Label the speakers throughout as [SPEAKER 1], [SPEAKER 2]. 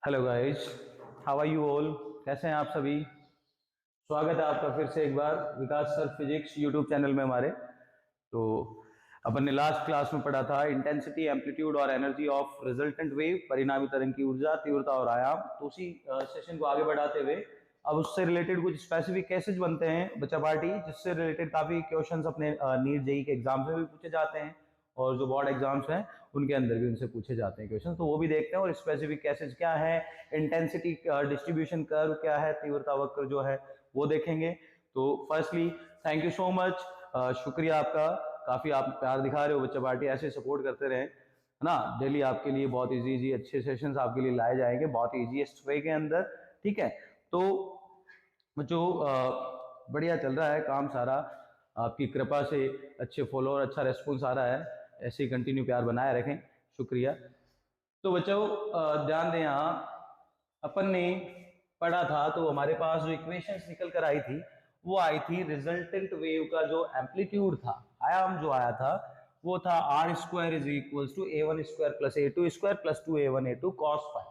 [SPEAKER 1] Hello guys, how are you all. कैसे हैं आप सभी। स्वागत है आपका फिर से एक बार विकास सर फिजिक्स यूट्यूब चैनल में हमारे। तो अपन ने लास्ट क्लास में पढ़ा था इंटेंसिटी, एम्पलीट्यूड और एनर्जी ऑफ रिजल्टेंट वेव, परिणामी तरंग की ऊर्जा, तीव्रता और आयाम। तो उसी सेशन को आगे बढ़ाते हुए अब उससे रिलेटेड कुछ स्पेसिफिक केसेज बनते हैं बच्चा पार्टी, जिससे रिलेटेड काफी क्वेश्चंस अपने नीट जेई के एग्जाम में भी पूछे जाते हैं और जो बोर्ड एग्जाम्स हैं उनके अंदर भी उनसे पूछे जाते हैं क्वेश्चन। तो वो भी देखते हैं और स्पेसिफिक केसेज क्या है, इंटेंसिटी डिस्ट्रीब्यूशन कर्व क्या है, तीव्रता वक्र जो है वो देखेंगे। तो firstly thank you so much, शुक्रिया आपका, काफी आप प्यार दिखा रहे हो बच्चा पार्टी, ऐसे सपोर्ट करते रहे है ना। डेली आपके लिए बहुत इजी अच्छे सेशंस आपके लिए लाए जाएंगे बहुत इजीएस्ट वे के अंदर, ठीक है। तो जो बढ़िया चल रहा है काम सारा, आपकी कृपा से अच्छे फॉलोअर, अच्छा रेस्पॉन्स आ रहा है, ऐसे ही कंटिन्यू प्यार बनाए रखें, शुक्रिया। तो बच्चों ध्यान दें, यहाँ अपन ने पढ़ा था तो हमारे पास जो इक्वेशंस निकल कर आई थी वो आई थी रिजल्टेंट वेव का जो एम्पलीट्यूड था, आयाम जो आया था वो था r square is equal to a one square plus a two square plus 2a1 a2 cos five.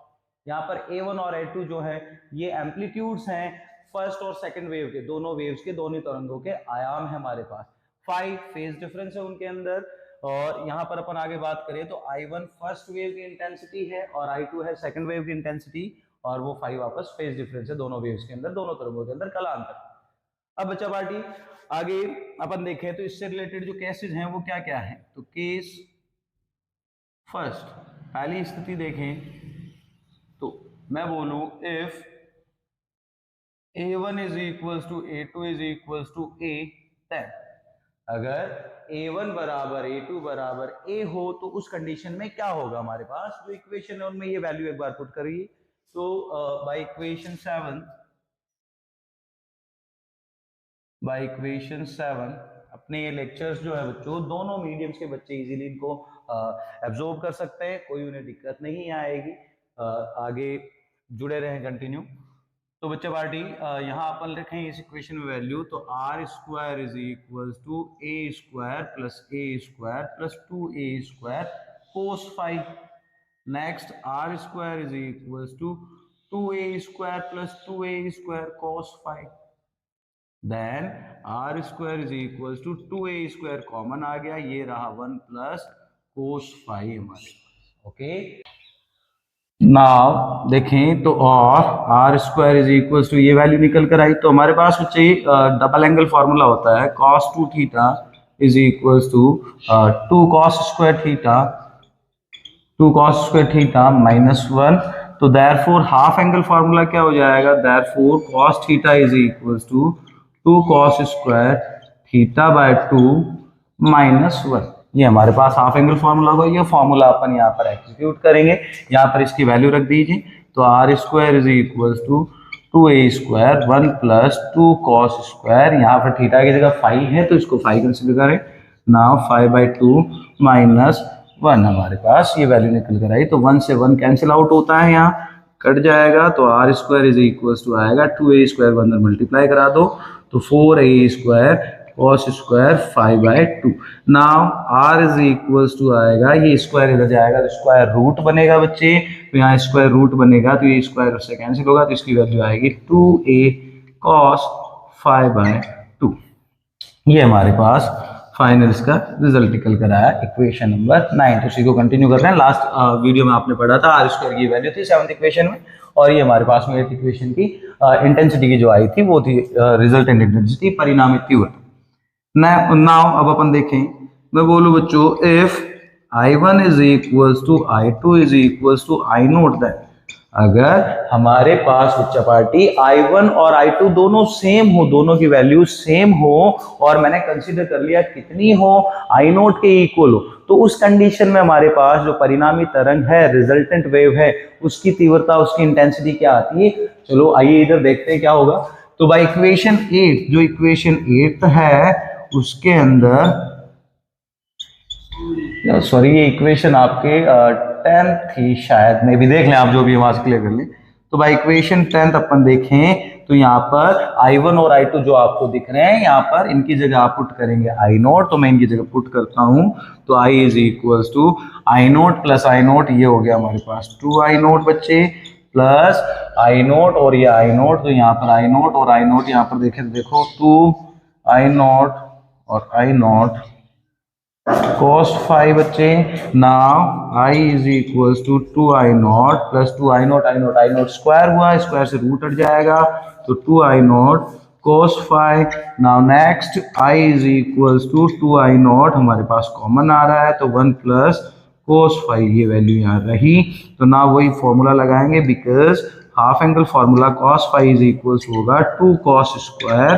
[SPEAKER 1] यहाँ पर ए वन और ए टू जो है ये एम्पलीट्यूड्स हैं फर्स्ट और सेकंड वेव के, दोनों वेव्स के, दोनों तरंगों के आयाम है हमारे पास। फाइव फेज डिफरेंस है उनके अंदर। और यहाँ पर अपन आगे बात करें तो I1 फर्स्ट वेव की इंटेंसिटी है और I2 है सेकंड वेव की इंटेंसिटी, और वो 5 आपस फेज डिफरेंस है दोनों वेव्स के अंदर, दोनों तरंगों के अंदर कालांतर। अब बच्चा पार्टी आगे अपन देखें तो इससे रिलेटेड जो केसेस हैं वो क्या क्या है। तो केस फर्स्ट, पहली स्थिति देखें तो मैं बोलूं if A1 is equal to A2 is equal to A, then अगर A1 बराबर A2 बराबर A हो तो उस कंडीशन में क्या होगा, हमारे पास जो इक्वेशन है उनमें ये वैल्यू एक बार पुट करिए। तो बाय इक्वेशन 7 अपने ये लेक्चर्स जो है बच्चों दोनों मीडियम्स के बच्चे इजीली इनको एब्जॉर्ब कर सकते हैं, कोई उन्हें दिक्कत नहीं आएगी, आगे जुड़े रहें कंटिन्यू। तो बच्चे पार्टी यहाँ अपन लिखें इस इक्वेशन में वैल्यू, तो r square is equal to a square plus 2a square cos five. Next r square is equal to 2a square plus 2a square cos five. Then r square is equal to 2a square common आ गया, ये रहा 1 plus cos five हमारे पास। Okay, now देखें तो और r square is equal to ये value निकल कर आई, तो हमारे पास बच्चे डबल एंगल फॉर्मूला होता है cos 2 theta is equal to 2 cos square theta minus 1। तो देयरफॉर हाफ एंगल फॉर्मूला क्या हो जाएगा, therefore cos theta is equal to 2 cos square theta by 2 minus 1। ये हमारे पास हाफ एंगल फॉर्मूला होगा, ये फॉर्मूला अपन यहाँ पर एग्जीक्यूट करेंगे, यहाँ पर इसकी वैल्यू रख दीजिए। तो r square is equal to 2a square 1 plus 2 cos square, यहाँ पर थीटा की जगह 5 है तो इसको 5 कंसिडर करें, नाउ 5/2 माइनस 1 हमारे पास ये वैल्यू निकल कर आई। तो 1 से 1 कैंसिल आउट होता है, यहाँ कट जाएगा, तो r square is equal to आएगा 2a स्क्वायर को अंदर मल्टीप्लाई करा दो तो 4a square cos square 5/2। Now r is equals to आएगा, ये स्क्वायर इधर जाएगा तो स्क्वायर रूट बनेगा बच्चे, तो यहाँ स्क्वायर रूट बनेगा तो ये स्क्वायर उससे कैंसिल होगा, तो इसकी वैल्यू आएगी 2a cos 5/2। ये हमारे पास फाइनल इसका रिजल्ट निकल कर आया इक्वेशन नंबर 9। तो इसी को कंटिन्यू कर रहे हैं, लास्ट वीडियो में आपने पढ़ा था आर स्क्वायर की वैल्यू थी 7th इक्वेशन में, और ये हमारे पास में 8th इक्वेशन की इंटेंसिटी की जो आई थी वो थी रिजल्टेंट इंटेंसिटी, परिणामी तीव्रता। नाउ अब अपन देखें, मैं बोलूं बच्चों if I1 is equal to I2 is equal to I naught, then अगर हमारे पास बच्चा पार्टी I1 और I2 दोनों सेम हो, दोनों की वैल्यू सेम हो, और मैंने कंसीडर कर लिया कितनी हो, I नोट के इक्वल हो, तो उस कंडीशन में हमारे पास जो परिणामी तरंग है, रिजल्टेंट वेव है, उसकी तीव्रता, उसकी इंटेंसिटी क्या आती है। चलो आइए इधर देखते हैं क्या होगा। तो बाय इक्वेशन 8, जो इक्वेशन 8 है उसके अंदर, सॉरी ये इक्वेशन आपके 10 थी शायद, में भी देख लें आप, जो भी वहां से क्लियर कर लें। तो बाय इक्वेशन 10 अपन देखें तो यहाँ पर I1 और I2 जो आपको दिख रहे हैं, यहाँ पर इनकी जगह आप पुट करेंगे I नोट, तो मैं इनकी जगह पुट करता हूं, तो I is equal to I naught plus I naught, ये हो गया हमारे पास 2I नोट बच्चे, प्लस आई नोट और ये आई नोट, तो यहाँ पर आई नोट और आई नोट यहाँ पर देखें तो देखो 2 आई नोट और आई नोट cos phi बच्चे। Now i is equals to 2i naught plus 2i naught I naught square हुआ, स्क्वायर से रूट हट जाएगा तो 2i naught cos phi। Now next i is equals to 2i naught हमारे पास common आ रहा है तो 1 प्लस cos phi, ये वैल्यू यहाँ रही। तो ना वही फॉर्मूला लगाएंगे because half angle formula cos phi is equals होगा 2 cos स्क्वायर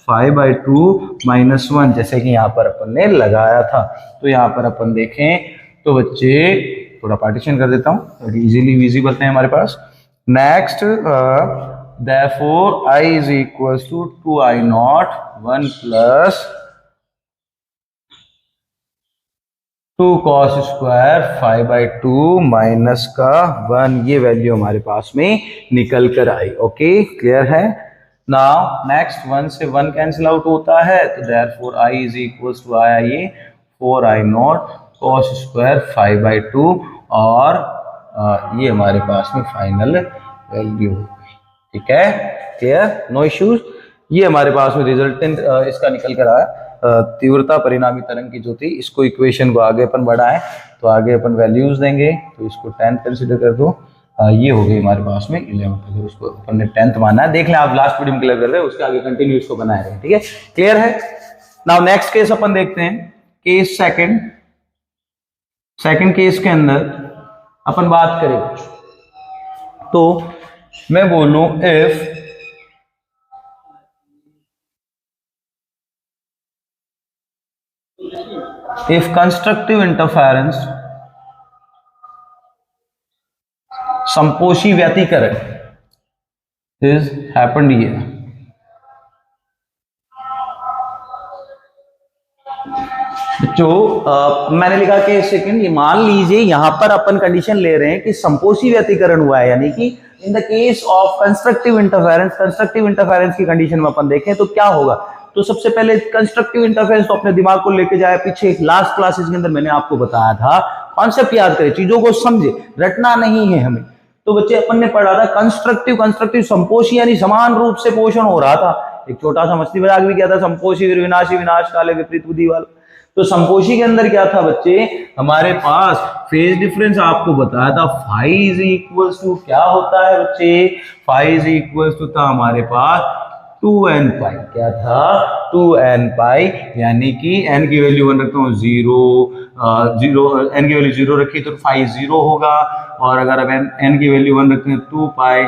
[SPEAKER 1] 5/2 -1, जैसे कि यहाँ पर अपन ने लगाया था। तो यहाँ पर अपन देखें तो बच्चे थोड़ा पार्टीशन कर देता हूँ, इजीली विजिबल है हमारे पास। Next therefore i is equals to 2i nought 1 plus 2 cos square 5/2 minus का 1, ये वैल्यू हमारे पास में निकल कर आई। ओके, क्लियर है। नाउ नेक्स्ट 1 से 1 कैंसिल आउट होता है तो therefore i is equals to आया ये 4i नॉट cos स्क्वायर 5/2 और ये हमारे पास में फाइनल वैल्यू हो गई। ठीक है, क्लियर, नो इश्यूज। ये हमारे पास में रिजल्टेंट इसका निकल कर आया, तीव्रता परिणामी तरंग की जो थी, इसको इक्वेशन को आगे अपन बढ़ाएं तो आगे अपन वैल्यूज देंगे, तो इसको 10 कंसिडर कर दो। ये हो गई हमारे पास में 11, अगर उसको अपन ने 10th माना है, देख लें आप लास्ट वीडियो में क्लियर कर रहे हैं, उसके आगे कंटिन्यू इसको बनाए रहे। ठीक है, क्लियर है। नाउ नेक्स्ट केस अपन देखते हैं, केस सेकंड केस के अंदर अपन बात करें तो मैं बोलूं if constructive interference संपोषी व्यतिकरण is happened here, जो मैंने लिखा कि सेकंड, ये मान लीजिए यहां पर अपन कंडीशन ले रहे हैं कि संपोषी व्यतिकरण हुआ है, यानी कि in the case of constructive interference की कंडीशन में अपन देखें तो क्या होगा। तो सबसे पहले कंस्ट्रक्टिव इंटरफेरेंस तो अपने दिमाग को लेके जाए पीछे, लास्ट क्लासेस के अंदर मैंने आपको बताया था, कॉन्सेप्ट याद करें, चीजों को समझे, रटना नहीं है हमें। तो बच्चे अपन ने पढ़ा था कंस्ट्रक्टिव संपोषी यानी समान रूप से पोषण हो रहा था। एक छोटा सा मस्ती मजाक भी किया था, संपोषी विनाशी विनाश काले विपरीत बुद्धि वाला। तो संपोषी के अंदर क्या था बच्चे, हमारे पास फेज डिफरेंस आपको बताया था फाई इज इक्वल्स टू, क्या होता है बच्चे, फाई इज इक्वल्स टू था हमारे पास 2n पाई, क्या था 2n पाई, यानी कि n की वैल्यू 1 रखता हूँ 0, n की वैल्यू 0 रखी तो फाई 0 होगा, और अगर n की वैल्यू 1 रखते हैं 2 पाई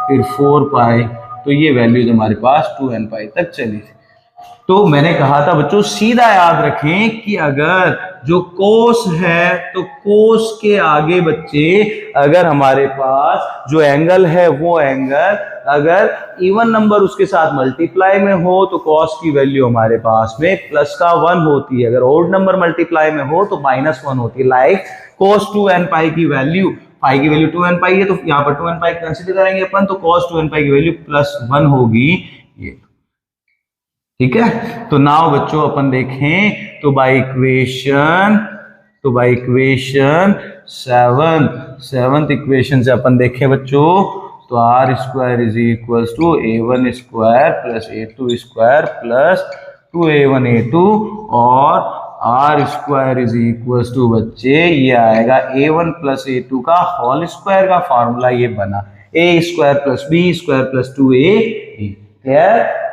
[SPEAKER 1] फिर 4 पाई, तो ये वैल्यूज हमारे पास 2n पाई तक चली थी। तो मैंने कहा था बच्चों सीधा याद रखें कि अगर जो कोस है तो कोस के आगे बच्चे अगर हमारे पास जो एंगल है वो एंगल अगर इवन नंबर उसके साथ मल्टीप्लाई में हो तो कॉस की वैल्यू हमारे पास में प्लस का 1 होती है, अगर ओड नंबर मल्टीप्लाई में हो तो -1 होती है। लाइक cos 2n पाई की वैल्यू, पाई की वैल्यू 2n पाई है तो यहाँ पर 2n पाई कंसिडर करेंगे अपन, तो cos 2n पाई की वैल्यू +1 होगी ये। ठीक है, तो नाउ बच्चों अपन देखें तो बाय इक्वेशन सेवंथ इक्वेशन से अपन देखें बच्चों तो r square is equals to a1 square plus a2 square plus 2a1 a2 और r square is equals to बच्चे ये आएगा a1 प्लस a2 का होल स्क्वायर का फॉर्मूला ये बना a square plus b square plus 2ab। Clear.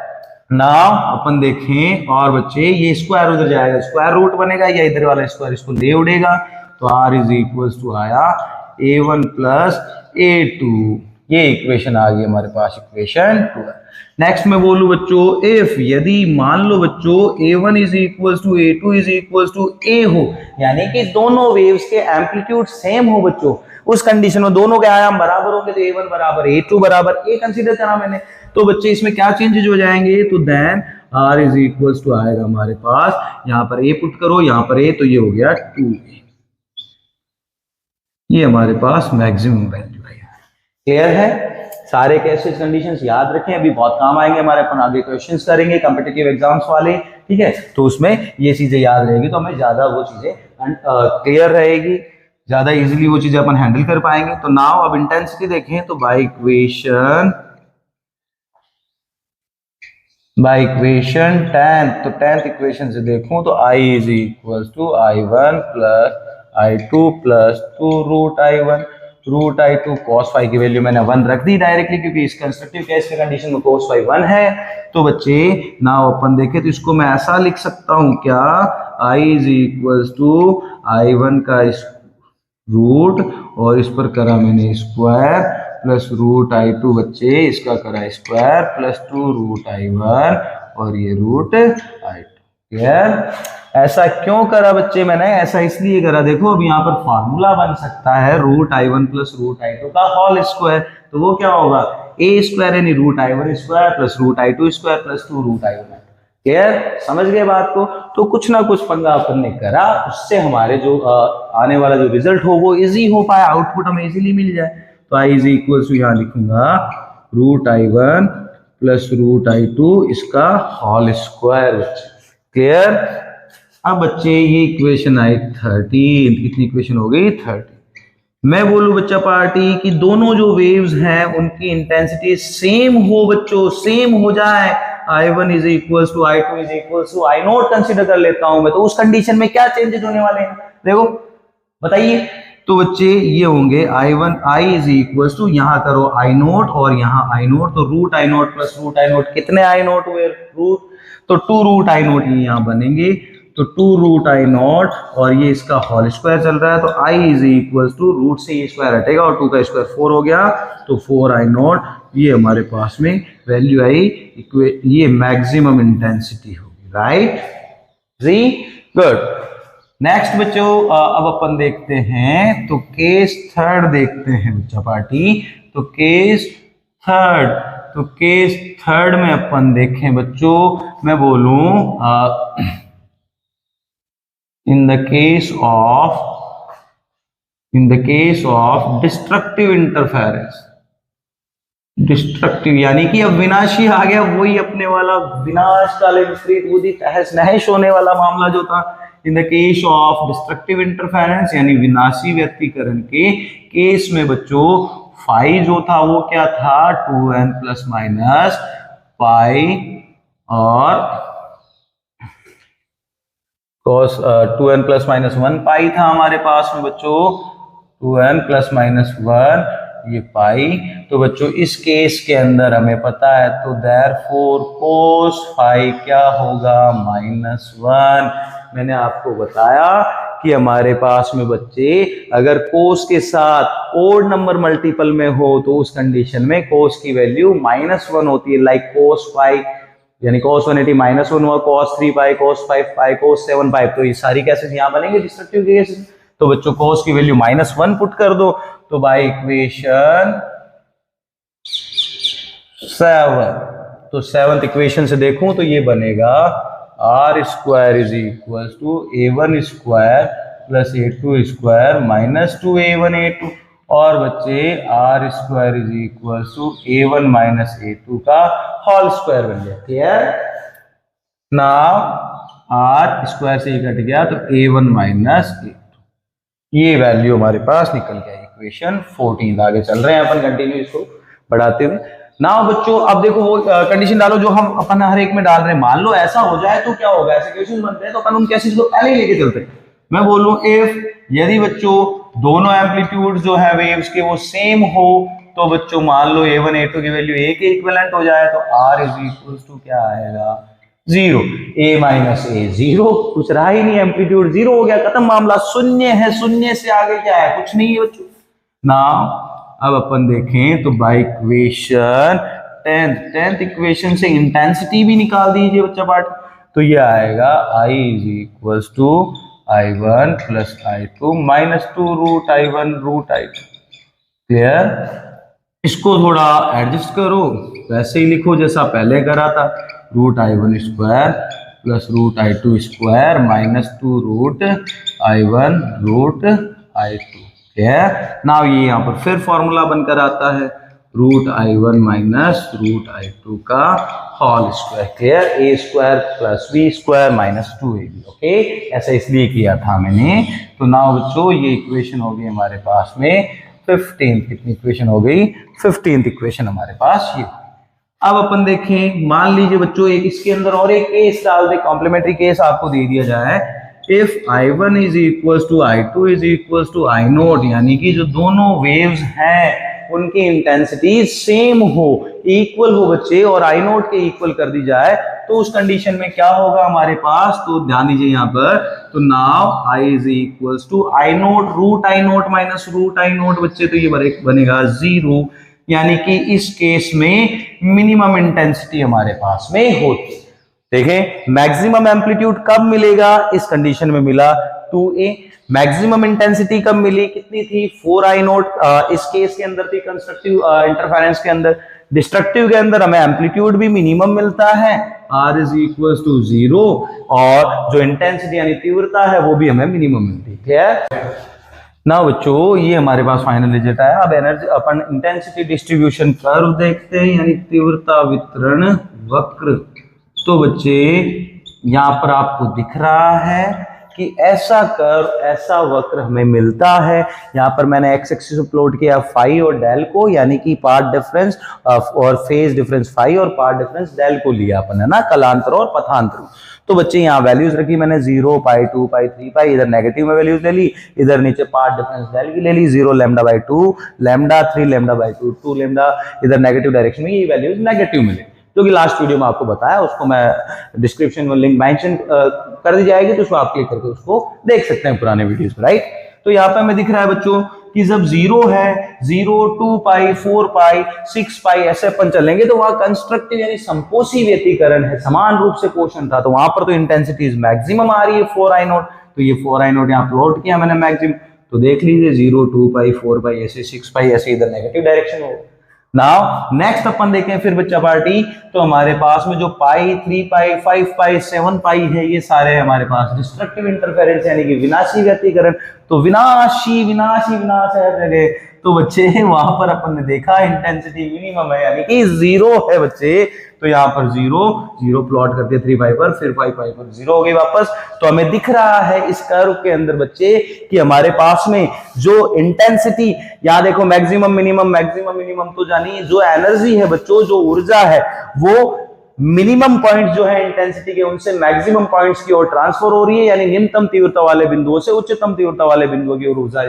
[SPEAKER 1] Now अपन देखें और बच्चे ये स्क्वायर उधर जाएगा, स्क्वायर रूट बनेगा या इधर वाला स्क्वायर इसको ले उड़ेगा, तो r इज इक्वल्स टू आया a1 प्लस a2, ये इक्वेशन आ गई हमारे पास, इक्वेशन 2। नेक्स्ट में बोलूं बच्चों इफ, यदि मान लो बच्चों a1 is equals to a2 is equals to a हो, यानी कि दोनों वेव्स के एम्पलीट्यूड सेम हो बच्चों, उस कंडीशन में दोनों के आयाम बराबर होंगे तो a1 बराबर a2 बराबर a कंसीडर करा मैंने। तो बच्चे इसमें क्या चेंजेज हो जाएंगे, तो then r is equals to आएगा हमारे पास, यहाँ पर a पुट करो, यहाँ पर a, तो ये हो गया 2a, ये हमारे पास मैक्सिमम वैल्यू है। क्लियर है। सारे केसेस कंडीशंस याद रखें, अभी बहुत काम आएंगे हमारे, अपन आगे क्वेश्चंस करेंगे कॉम्पिटिटिव एग्जाम्स वाले। ठीक है, तो उसमें ये चीजें याद रहेगी तो हमें ज्यादा वो चीजें क्लियर रहेगी। ज्यादा इजीली वो चीजें अपन हैंडल कर पाएंगे। तो नाउ अब इंटेंसिटी देखें तो बाय इक्वेशन 10, तो 10th इक्वेशन से देखूं तो I is equal to I1 plus I2 plus 2 root I1 root I2 cos phi की वैल्यू मैंने 1 रख दी डायरेक्टली, क्योंकि इस कंस्ट्रक्टिव केस के कंडीशन में cos फाई 1 है। तो बच्चे नाउ अपन देखें तो इसको मैं ऐसा लिख सकता हूं क्या, I is equal to I1 का रूट और इस पर करा मैंने स्क्वायर प्लस रूट I2 बच्चे इसका करा स्क्वायर प्लस 2 रूट I1 और ये रूट I2। क्लियर। ऐसा क्यों करा बच्चे मैंने, ऐसा इसलिए करा, देखो अब यहाँ पर फार्मूला बन सकता है root I1 plus root I2 का होल स्क्वायर, तो वो क्या होगा a स्क्वायर यानी root I1 square plus root I2 square plus 2 root I1। Clear, समझ गए बात को। तो कुछ ना कुछ पंगा अपन ने करा, उससे हमारे जो आने वाला जो रिजल्ट हो वो इजी हो पाए, आउटपुट हमें इजीली मिल जाए। तो I इज इक्वल टू यहाँ लिखूंगा root I1 plus root I2 इसका होल स्क्वायर। क्लियर। अब बच्चे ये इक्वेशन आई 13, कितनी इक्वेशन हो गई 30। मैं बोलूं बच्चा पार्टी कि दोनों जो वेव्स हैं उनकी इंटेंसिटी सेम हो बच्चों, सेम हो जाए, I1 is equal to I2 is equal to I0 consider कर लेता हूं मैं, तो उस कंडीशन में क्या चेंजेस होने वाले हैं देखो बताइए। तो बच्चे ये होंगे I1 I is equal to यहाँ करो I0 और यहाँ I0, तो root I0 plus root I0 कितने I0 हुए रूट, तो 2 रूट I0 ये यहाँ बनेंगे, तो 2 रूट I0 और ये इसका होल स्क्वायर चल रहा है, तो I is equal to root से ये स्क्वायर हटेगा और 2 का स्क्वायर 4 हो गया, तो 4 I0 ये हमारे पास में वैल्यू आई, ये मैक्सिमम इंटेंसिटी होगी। राइट जी, गुड। नेक्स्ट बच्चों अब अपन देखते हैं तो केस थर्ड देखते हैं बच्चा पार्टी। तो केस थर्ड में अपन देखें बच्चों, मैं बोलूं in the case of destructive interference, destructive यानी कि अब विनाशी आ गया, वही अपने वाला विनाश काले विपरीत बुद्धि तहस नहस होने वाला मामला जो था। In the case of destructive interference यानी विनाशी व्यतिकरण के केस में बच्चों फाई जो था वो क्या था 2n प्लस माइनस पाई और cos 2n प्लस माइनस 1 पाई था हमारे पास में बच्चों, 2n प्लस माइनस 1 ये पाई। तो बच्चों इस केस के अंदर हमें पता है, तो देयरफॉर cos फाई क्या होगा -1। मैंने आपको बताया कि हमारे पास में बच्चे अगर cos के साथ ओड नंबर मल्टीपल में हो तो उस कंडीशन में cos की वैल्यू -1 होती है, लाइक cos फाई यानी cos 180 -1 हुआ, cos 3 पाई, cos 5 पाई, cos 7 पाई, तो ये सारी केसेस यहाँ बनेंगे डिस्ट्रक्टिव केसेस। तो बच्चों cos की वैल्यू -1 पुट कर दो, तो बाय इक्वेशन 7, तो 7th इक्वेशन से देखूं तो ये बनेगा r square is equal to a1 square plus a2 square minus 2a1 a2, और बच्चे r square is equal to a1 minus a2 का होल स्क्वायर बन गया। क्लियर। नाउ r स्क्वायर से ये कट गया तो a1 माइनस a2, ये वैल्यू हमारे पास निकल गया। इक्वेशन 14 आगे चल रहे हैं अपन कंटिन्यू इसको बढ़ाते हुए। नाउ बच्चों अब देखो वो कंडीशन डालो जो हम अपन हर एक में डाल रहे हैं। मान लो ऐसा हो जाए तो क्या होगा, ऐसे क्वेश्चन बनते हैं तो अपन उन केसेस को पहले ही लेके चलते हैं। मैं बोलूं इफ यदि बच्चों दोनों एम्पलीट्यूड जो है वेव्स के वो सेम हो, तो बच्चों मान लो a1 a2 की वैल्यू a के इक्विवेलेंट हो जाए, तो r इज इक्वल टू क्या आएगा 0, a माइनस a 0, कुछ रहा ही नहीं, एम्पलीट्यूड 0 हो गया, खत्म मामला, शून्य है, शून्य से आगे क्या है, कुछ नहीं है बच्चों। नाउ अब अपन देखें तो बाय इक्वेशन 10th इक्वेशन से इंटेंसिटी भी निकाल दीजिए बच्चा पार्ट, तो ये आएगा I is equal to I1 plus I2 minus 2 root I1 root I2। Clear. इसको थोड़ा एडजस्ट करो, वैसे ही लिखो जैसा पहले करा था, root I1 square plus root I2 square minus 2 root I1 root I2। Now ये यहाँ पर फिर फॉर्मूला बनकर आता है root I1 minus root I2 का whole square. Clear? A square plus b square minus 2ab। Okay, ऐसा इसलिए किया था मैंने। तो नाउ बच्चों ये इक्वेशन हो गई हमारे पास में 15। कितनी इक्वेशन हो गई? 15th इक्वेशन हमारे पास ये। अब अपन देखें, मान लीजिए बच्चों एक इसके अंदर और एक केस डाल दे, कॉम्प्लीमेंट्री केस आपको दे दिया जाए। If I1 is equal to I2 is equal to I0, यानी कि जो दोनों वेव्स हैं उनकी इंटेंसिटी सेम हो, इक्वल हो बच्चे, और I0 के इक्वल कर दी जाए, तो उस कंडीशन में क्या होगा हमारे पास? तो ध्यान दीजिए यहाँ पर, तो now I is equal to I0 root I0 minus root I0 बच्चे, तो ये बनेगा 0, यानी कि इस केस में मिनिमम इंटेंसिटी हमारे पास में होती है। देखें मैक्सिमम एम्पलीट्यूड कब मिलेगा? इस कंडीशन में मिला 2a। मैक्सिमम इंटेंसिटी कब मिली? कितनी थी? 4I0 इस केस के अंदर थी, कंस्ट्रक्टिव इंटरफेरेंस के अंदर। डिस्ट्रक्टिव के अंदर हमें एम्पलीट्यूड भी मिनिमम मिलता है, r इज इक्वल टू 0, और जो इंटेंसिटी यानी तीव्रता है वो भी हमें मिनिमम मिलती है। ना बच्चों ये हमारे पास फाइनल रिजल्ट आया। अब एनर्जी अपन इंटेंसिटी डिस्ट्रीब्यूशन कर्व देखते हैं, यानी तीव्रता वितरण वक्र। तो बच्चे यहाँ पर आपको दिख रहा है कि ऐसा कर्व, ऐसा वक्र हमें मिलता है। यहाँ पर मैंने एक्स एक्सिस पे प्लॉट किया फाई और डेल को, यानी कि पाथ डिफरेंस और फेज डिफरेंस फाई और पाथ डिफरेंस डेल को लिया अपन, है ना, कलांतर और पथांतर। तो बच्चे यहाँ वैल्यूज रखी मैंने 0, पाई, 2 पाई, 3 पाई, इधर नेगेटिव में वैल्यूज ले ली, इधर नीचे पाथ डिफरेंस डेल की ले ली, 0 lambda by 2 lambda, 3 lambda by 2 2 lambda, इधर नेगेटिव डायरेक्शन में ये वैल्यूज नेगेटिव मिले, जो कि लास्ट वीडियो में आपको बताया, उसको मैं डिस्क्रिप्शन में लिंक मेंशन कर दी जाएगी, तो उसको आप क्लिक करके उसको देख सकते हैं पुराने वीडियोस में, राइट। तो यहाँ पे हमें दिख रहा है बच्चों कि जब 0 है, 0, 2 पाई, 4 पाई, 6 पाई ऐसे अपन चलेंगे, तो वहां कंस्ट्रक्टिव यानी संपोषी व्यतिकरण है, समान रूप से पोषण था, तो वहां पर तो इंटेंसिटी मैक्सिमम आ रही है 4I0। तो ये 4I0 यहाँ प्लॉट किया मैंने मैक्सिमम, तो देख लीजिए 0, 2 पाई, 4 पाई, ऐसे 6 पाई, ऐसे इधर नेगेटिव डायरेक्शन होगा। नाउ नेक्स्ट अपन देखें फिर बच्चा पार्टी, तो हमारे पास में जो पाई, 3 पाई, 5 पाई, 7 पाई है, ये सारे हमारे पास डिस्ट्रक्टिव इंटरफेरेंस यानी कि विनाशी व्यतिकरण। तो विनाशी विनाशी विनाश है हर जगह, तो बच्चे वहां पर अपन ने देखा इंटेंसिटी मिनिमम है, यानी कि 0 है बच्चे। तो यहाँ पर 0 0 प्लॉट करते 3 पाई पर, फिर 5 पाई पर 0 हो गई वापस। तो हमें दिख रहा है इस कर्व के अंदर बच्चे कि हमारे पास में जो इंटेंसिटी, यहाँ देखो मैक्सिमम मिनिमम, तो जानिए जो एनर्जी है बच्चों, जो ऊर्जा है, वो मिनिमम पॉइंट जो है इंटेंसिटी के, उनसे मैक्सिमम पॉइंट्स की ओर ट्रांसफर हो रही है, यानी निम्नतम तीव्रता वाले बिंदुओं से उच्चतम तीव्रता वाले बिंदुओं की ओर ऊर्जा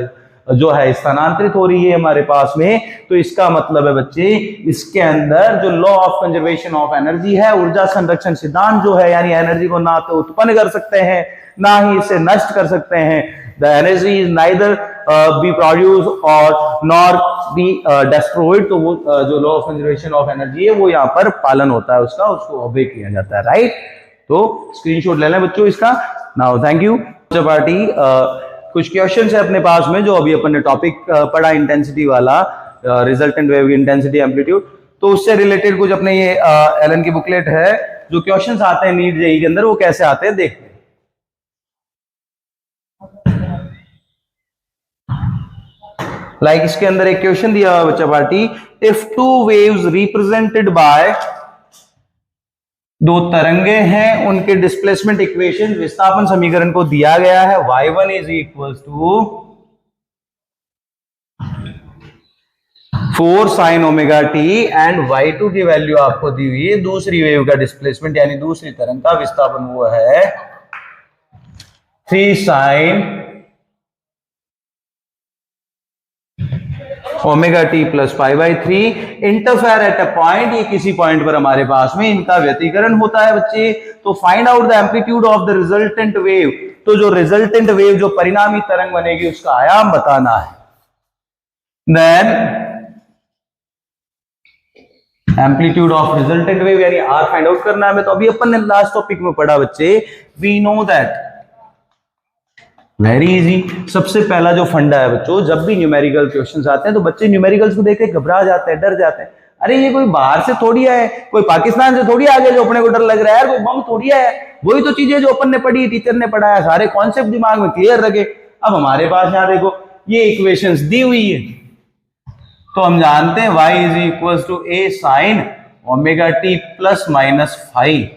[SPEAKER 1] जो है स्थानांतरित हो रही है हमारे पास में। तो इसका मतलब है बच्चे, इसके अंदर जो law of conservation of energy है, ऊर्जा संरक्षण सिद्धांत जो है, यानी एनर्जी को ना तो उत्पन्न कर सकते हैं ना ही इसे नष्ट कर सकते हैं। The energy is neither be produce और नॉर बी डिस्ट्रॉयड। तो वो जो law of conservation of energy है वो यहाँ पर पालन होता है उसका, उसको ओबे किया जाता है, राइट। तो स्क्रीनशॉट ले लें बच्चों इसका। Now thank you party. कुछ क्वेश्चन है अपने पास में जो अभी अपन ने टॉपिक पढ़ा इंटेंसिटी वाला, रिजल्टेंट वेव इंटेंसिटी एम्पलीट्यूड, तो उससे रिलेटेड कुछ अपने ये एलन की बुकलेट है, जो क्वेश्चंस आते हैं नीट जेईई के अंदर वो कैसे आते हैं देखते हैं। लाइक इसके अंदर एक क्वेश्चन दिया हुआ बच्चा party, if two waves represented by, दो तरंगे हैं, उनके डिस्प्लेसमेंट इक्वेशन, विस्थापन समीकरण को दिया गया है, y1 is equal to 4 sin omega t and y2 की वैल्यू आपको दी हुई है, दूसरी वेव का डिस्प्लेसमेंट यानी दूसरी तरंग का विस्थापन हुआ है 3 sin omega t plus pi by 3, interfere at a point, ये किसी पॉइंट पर हमारे पास में इनका व्यतिकरण होता है बच्चे। तो find out the amplitude of the resultant wave, तो जो रिजल्टेंट वेव जो परिणामी तरंग बनेगी उसका आयाम बताना है। Then amplitude of resultant wave यानी आर फाइंड आउट करना है। तो अभी अपन ने लास्ट टॉपिक में पढ़ा बच्चे, we know that, very easy. सबसे पहला जो फंडा है बच्चों, जब भी न्यूमेरिकल क्वेश्चंस आते हैं तो बच्चे न्यूमेरिकल्स को देख के घबरा जाते हैं, डर जाते हैं। अरे ये कोई बाहर से थोड़ी आए, कोई पाकिस्तान से थोड़ी आ गया जो अपने को डर लग रहा है, यार कोई बम थोड़ी आया। वही तो चीजें जो अपन ने पढ़ी, टीचर ने पढ़ाया, सारे कॉन्सेप्ट दिमाग में क्लियर रखे। अब हमारे पास यहाँ देखो ये इक्वेशंस दी हुई है, तो हम जानते हैं y is equal to a sine omega t plus minus five,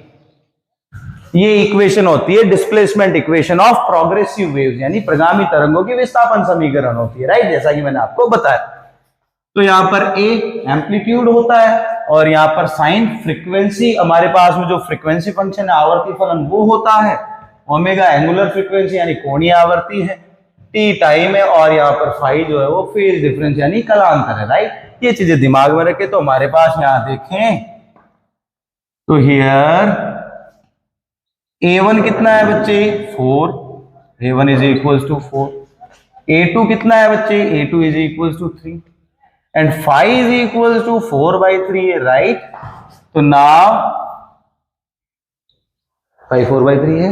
[SPEAKER 1] ये इक्वेशन होती है displacement equation of progressive waves, यानी प्रगामी तरंगों की विस्थापन समीकरण होती है, राइट, जैसा कि मैंने आपको बताया। तो यहां पर ए एम्पलीट्यूड होता है और यहां पर साइन फ्रीक्वेंसी, हमारे पास में जो फ्रीक्वेंसी फंक्शन है आवर्ती फलन वो होता है, ओमेगा एंगुलर फ्रीक्वेंसी यानी कोणीय आवर्ती है, टी टाइम है और यहाँ पर फाई जो है वो फेज डिफरेंस यानी कलांतर है, राइट। ये चीजें दिमाग में रखे तो हमारे पास यहां देखें तो हियर A1 कितना है बच्चे 4, A1 is equal to 4, A2 कितना है बच्चे A2 is equal to 3 and 5 is equal to 4/3 है, राइट। तो नाउ 5 4/3 है,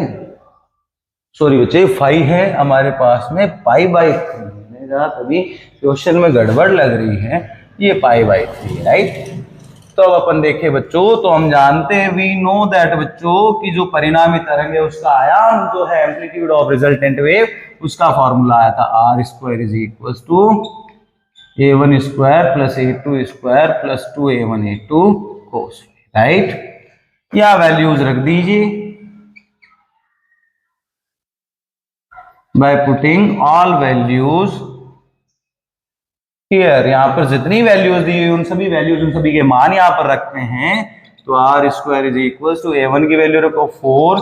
[SPEAKER 1] सॉरी बच्चे 5 है हमारे पास में π/3, मैंने कहा तभी क्वेश्चन में गड़बड़ लग रही है, ये π/3 राइट। तो अब अपन देखें बच्चों, तो हम जानते हैं वी नो दैट बच्चों कि जो परिणामी तरंग है उसका आयाम जो है एम्पलीट्यूड ऑफ रिजल्टेंट वेव, उसका फॉर्मूला आया था r² is equal to a1² plus a2² plus 2a1 a2 cos, right. या वैल्यूज रख दीजिए by putting all values here, यहां पर जितनी वैल्यूज दी हुई उन सभी वैल्यूज, उन सभी के मान यहां पर रखते हैं। तो r² is equal to a1 की वैल्यू रखो 4,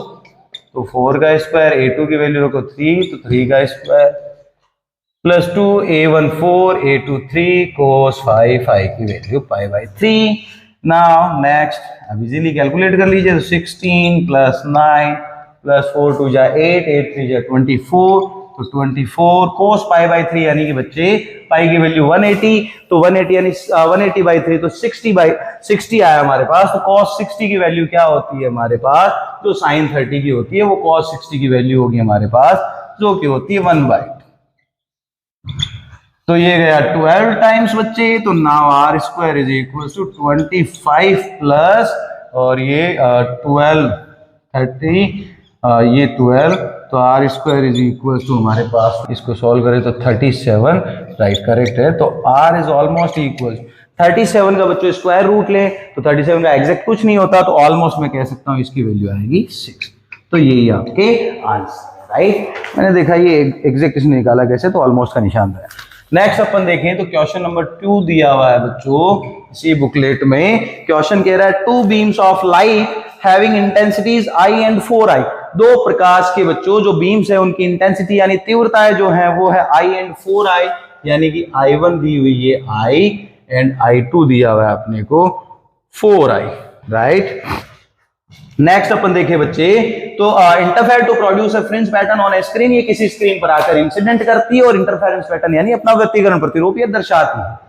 [SPEAKER 1] तो 4 का स्क्वायर, a2 की वैल्यू रखो 3, तो 3 का square plus 2 a1 4 a2 3 cos 5 की वैल्यू π/3। नाउ नेक्स्ट अब इजीली कैलकुलेट कर लीजिए, तो 16 प्लस 9 प्लस 4 2 जा 8 8 3 जा 24, तो 24 cos π/3 यानी कि बच्चे पाई की वैल्यू 180, तो 180 यानी 180/3 तो 60 आया हमारे पास। तो cos 60 की वैल्यू क्या होती है हमारे पास, जो sin 30 की होती है वो cos 60 की वैल्यू होगी हमारे पास, जो कि होती है 1/2। तो ये गया 12 टाइम्स बच्चे, तो now r² is equal to 25 plus और ये 12 30 ये 12, तो r² इज इक्वल टू हमारे पास, इसको सॉल्व करें तो 37, राइट करेक्ट है। तो r इज ऑलमोस्ट इक्वल 37 का बच्चों स्क्वायर रूट लें तो 37 का एग्जैक्ट कुछ नहीं होता, तो ऑलमोस्ट मैं कह सकता हूं इसकी वैल्यू आएगी 6। तो यही आपके आंसर, राइट। मैंने देखा ये एग्जैक्ट इसने निकाला कैसे, तो ऑलमोस्ट का निशान है। नेक्स्ट अपन देखें तो क्वेश्चन नंबर 2 दिया हुआ है बच्चों इसी बुकलेट में। क्वेश्चन कह रहा है 2 beams of light having intensities I and 4I, दो प्रकाश के बच्चों जो बीम्स है उनकी इंटेंसिटी यानी तीव्रताएं जो है वो है I and 4I, यानी कि I1 दी हुई है I एंड I2 दिया हुआ है अपने को 4I, राइट। नेक्स्ट अपन देखें बच्चे, तो interfere to produce a fringe pattern on a screen, ये किसी स्क्रीन पर आकर इंसिडेंट करती है और इंटरफेरेंस पैटर्न यानी अपना व्यतिकरण प्रतिरूप ये दर्शाती है।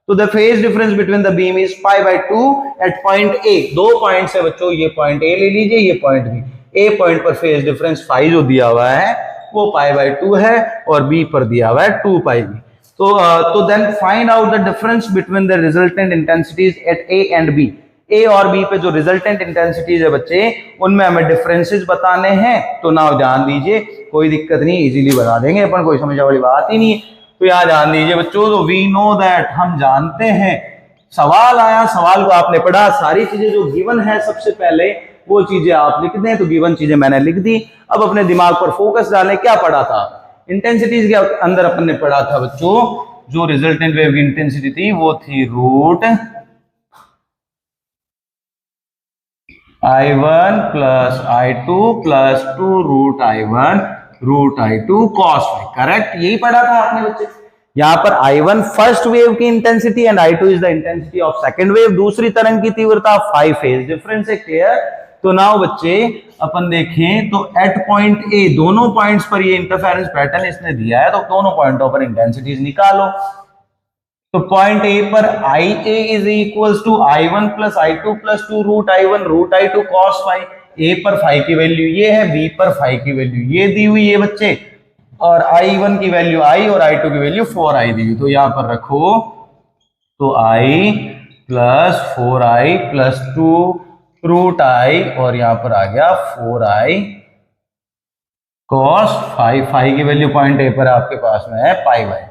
[SPEAKER 1] तो the phase difference between the beam is π/2 at point A, दो पॉइंट्स है बच्चों, ये पॉइंट A ले लीजिए, ये पॉइंट B। A पॉइंट पर फेज डिफरेंस फाई जो दिया हुआ है वो π/2 है और B पर दिया हुआ है 2πb। तो then find out the difference between the resultant intensities at A and B। A और बी पे जो रिजल्टेंट इंटेंसिटीज है बच्चे उनमें हमें डिफरेंसेस बताने हैं। तो ना ध्यान दीजिए, कोई दिक्कत नहीं, इजीली बता देंगे अपन, कोई समझने वाली बात ही नहीं है। तो यहाँ ध्यान दीजिए बच्चों, तो वी नो दैट, हम जानते हैं, सवाल आया, सवाल को आपने पढ़ा, सारी चीजें जो गिवन है सबसे पहले वो चीजें आप लिख दें। तो गिवन चीजें मैंने लिख दी, अब अपने दिमाग पर फोकस डालें। क्या पढ़ा था इंटेंसिटीज के अंदर, अपन ने पढ़ा था बच्चों जो रिजल्टेंट वेव की इंटेंसिटी थी वो थी root I1 plus I2 plus 2 root I1 root I2 cos phi, correct, यही पढ़ा था आपने बच्चे। यहां पर I1 फर्स्ट वेव की intensity and I2 is the intensity of second wave, दूसरी तरंग की तीव्रता, 5 फेज डिफरेंस है, क्लियर। तो नाउ बच्चे अपन देखें तो एट पॉइंट A, दोनों पॉइंट्स पर ये इंटरफेरेंस पैटर्न इसने दिया है, तो दोनों पॉइंटों पर इंटेंसिटीज निकालो। तो पॉइंट ए पर IA is equal to I1 plus I2 plus 2 root I1 root I2 cos phi। A पर फाई की वैल्यू ये है, बी पर फाई की वैल्यू ये दी हुई है बच्चे, और I1 की वैल्यू I और I2 की वैल्यू 4I दी हुई। तो यहां पर रखो, तो I plus 4I plus 2 root I और यहां पर आ गया 4I cos phi। फाई की वैल्यू पॉइंट ए पर आपके पास में है π/2,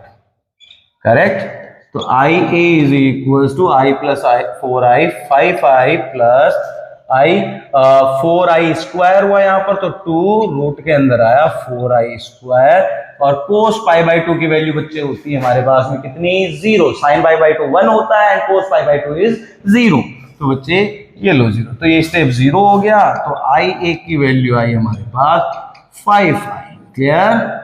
[SPEAKER 1] करेक्ट। तो I A is equal to I plus I 4i 5i plus I 4i square हुआ यहाँ पर, तो 2 रूट के अंदर आया 4i स्क्वायर, और कोस पाई बाई 2 की वैल्यू बच्चे होती है हमारे पास में कितनी 0, साइन पाई बाई 2 1 होता है and cos pi by 2 is 0, तो बच्चे ये लो 0, तो ये स्टेप 0 हो गया। तो आई ए की वैल्यू आई हमारे पास 5i। Clear?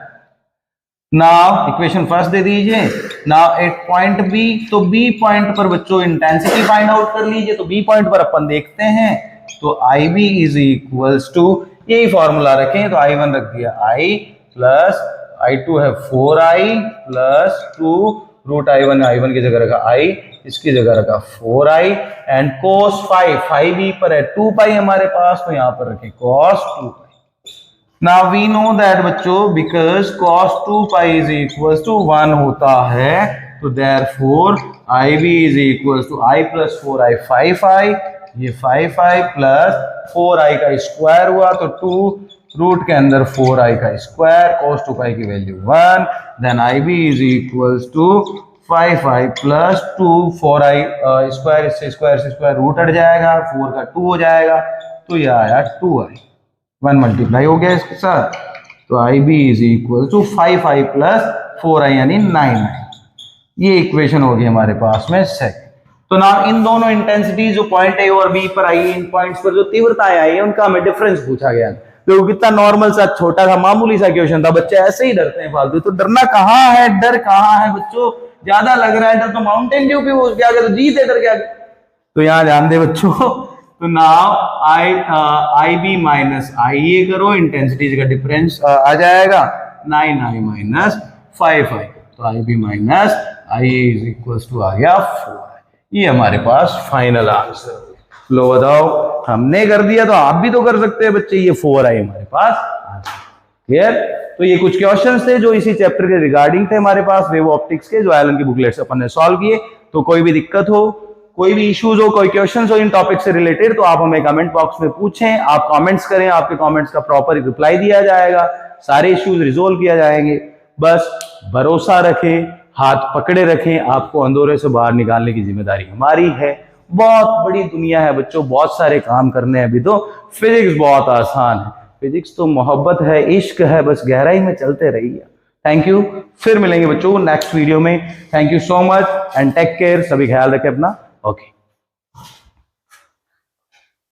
[SPEAKER 1] Now equation first दे दीजिए। नाउ एट पॉइंट बी, तो बी पॉइंट पर बच्चों इंटेंसिटी फाइंड आउट कर लीजिए। तो बी पॉइंट पर अपन देखते हैं, तो I B is equals to, यही फॉर्मूला रखें, तो आई वन रख दिया आई प्लस आई टू है 4i plus 2 root I one की जगह रखा आई, इसकी जगह रखा 4i एंड कोस 5 बी पर है 2 पाई हमारे पास, तो यहां पर रखें cos 2 pi. Now we know that बच्चों because cos 2 pi is equals to 1 होता है, तो therefore IB is equals to I plus 4i 5i, ये 5i प्लस 4i का स्क्वायर हुआ, तो 2 रूट के अंदर 4i का स्क्वायर, cos 2 pi की value 1, then IB is equals to 5i plus 2 4i square, इससे स्क्वायर रूट हट जाएगा, 4 का 2 हो जाएगा, तो ये आया 2i, 1 मल्टीप्लाई हो गया इसके साथ, तो I B is equal to 5i plus 4i यानी 9i। ये इक्वेशन होगी हमारे पास में सेकंड। तो ना इन दोनों इंटेंसिटी जो पॉइंट ए और बी पर आई है, इन पॉइंट्स पर जो तीव्रताएं आई है उनका हमें डिफरेंस पूछा गया। तो कितना नॉर्मल सा छोटा सा मामूली सा क्वेश्चन था, बच्चे ऐसे ही डरते हैं फालतू। तो डरना कहाँ है, डर कहाँ है बच्चों, ज्यादा लग रहा है डर तो माउंटेन ड्यू पे क्या तो जीत है डर क्या। तो यहाँ ध्यान दे बच्चों, तो now I B minus I ए करो, इंटेंसिटी का डिफरेंस आ जाएगा 9i माइनस 5i, तो I B minus I A is equal to आ गया 4। ये हमारे पास फाइनल आंसर। लो बताओ, हमने कर दिया तो आप भी तो कर सकते हैं बच्चे, ये 4i हमारे पास। क्लियर? तो ये कुछ क्वेश्चंस थे जो इसी चैप्टर के रिगार्डिंग थे हमारे पास, वेव ऑप्टिक्स के, जो एलन की बुकलेट से अपन ने सॉल्व किए। तो कोई भी दिक्कत हो, कोई भी इश्यूज हो, कोई क्वेश्चंस हो इन टॉपिक से रिलेटेड, तो आप हमें कमेंट बॉक्स में पूछें, आप कमेंट्स करें, आपके कमेंट्स का प्रॉपर रिप्लाई दिया जाएगा, सारे इश्यूज रिजोल्व किया जाएंगे। बस भरोसा रखें, हाथ पकड़े रखें, आपको अंधेरे से बाहर निकालने की जिम्मेदारी हमारी है। बहुत बड़ी दुनिया है बच्चों, बहुत सारे काम करने हैं अभी। तो फिजिक्स बहुत आसान है, फिजिक्स तो मोहब्बत है, इश्क है, बस गहराई में चलते रहिए। थैंक यू, फिर मिलेंगे बच्चों नेक्स्ट वीडियो में। Thank you so much and take care, सभी ख्याल रखें अपना। ओके।